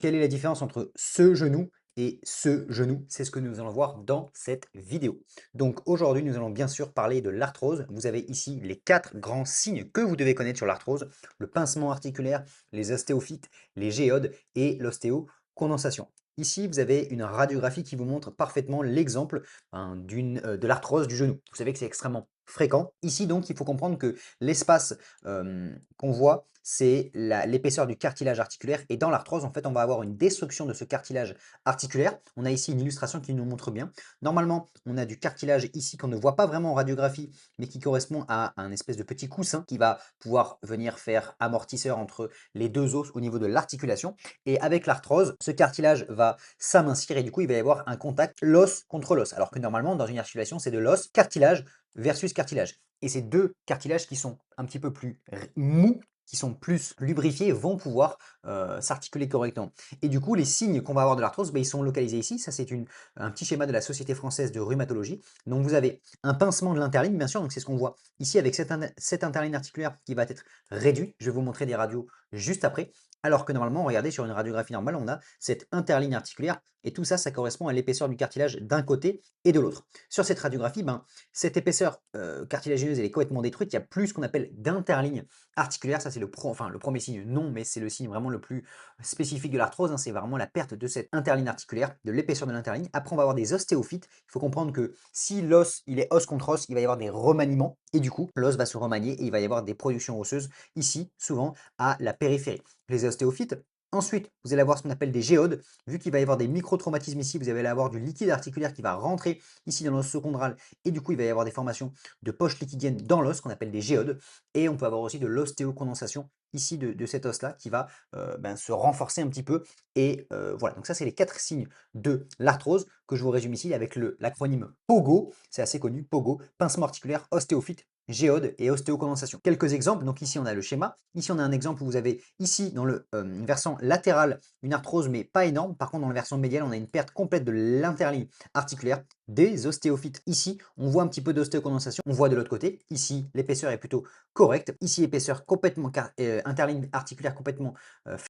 Quelle est la différence entre ce genou et ce genou? C'est ce que nous allons voir dans cette vidéo. Donc aujourd'hui, nous allons bien sûr parler de l'arthrose. Vous avez ici les 4 grands signes que vous devez connaître sur l'arthrose: le pincement articulaire, les ostéophytes, les géodes et l'ostéocondensation. Ici, vous avez une radiographie qui vous montre parfaitement l'exemple de l'arthrose du genou. Vous savez que c'est extrêmement fréquent. Ici, donc, il faut comprendre que l'espace qu'on voit, c'est l'épaisseur du cartilage articulaire. Et dans l'arthrose, en fait, on va avoir une destruction de ce cartilage articulaire. On a ici une illustration qui nous montre bien. Normalement, on a du cartilage ici qu'on ne voit pas vraiment en radiographie, mais qui correspond à un espèce de petit coussin qui va pouvoir venir faire amortisseur entre les deux os au niveau de l'articulation. Et avec l'arthrose, ce cartilage va s'amincir et du coup, il va y avoir un contact l'os contre l'os. Alors que normalement, dans une articulation, c'est de l'os, cartilage versus cartilage. Et ces deux cartilages qui sont un petit peu plus mous, qui sont plus lubrifiés, vont pouvoir s'articuler correctement. Et du coup, les signes qu'on va avoir de l'arthrose, ils sont localisés ici. Ça, c'est un petit schéma de la Société française de rhumatologie. Donc, vous avez un pincement de l'interligne, bien sûr. Donc, c'est ce qu'on voit ici avec cette interligne articulaire qui va être réduite. Je vais vous montrer des radios juste après. Alors que normalement, regardez, sur une radiographie normale, on a cette interligne articulaire. Et tout ça, ça correspond à l'épaisseur du cartilage d'un côté et de l'autre. Sur cette radiographie, cette épaisseur cartilagineuse, elle est complètement détruite. Il n'y a plus ce qu'on appelle d'interligne articulaire. Ça, c'est le premier signe, non, mais c'est le signe vraiment le plus spécifique de l'arthrose. C'est vraiment la perte de cette interligne articulaire, de l'épaisseur de l'interligne. Après, on va avoir des ostéophytes. Il faut comprendre que si l'os, il est os contre os, il va y avoir des remaniements. Et du coup, l'os va se remanier et il va y avoir des productions osseuses ici, souvent à la périphérie. Les ostéophytes. Ensuite, vous allez avoir ce qu'on appelle des géodes. Vu qu'il va y avoir des micro-traumatismes ici, vous allez avoir du liquide articulaire qui va rentrer ici dans l'os secondral et du coup, il va y avoir des formations de poches liquidiennes dans l'os qu'on appelle des géodes. Et on peut avoir aussi de l'ostéocondensation ici de cet os-là qui va se renforcer un petit peu. Et voilà, donc ça, c'est les 4 signes de l'arthrose que je vous résume ici avec l'acronyme POGO. C'est assez connu, POGO, pincement articulaire, ostéophyte, géode et ostéocondensation. Quelques exemples, donc ici on a le schéma, ici on a un exemple où vous avez ici dans le versant latéral une arthrose mais pas énorme, par contre dans le versant médial on a une perte complète de l'interligne articulaire, des ostéophytes. Ici on voit un petit peu d'ostéocondensation, on voit de l'autre côté, ici l'épaisseur est plutôt correcte, ici épaisseur complètement interligne articulaire complètement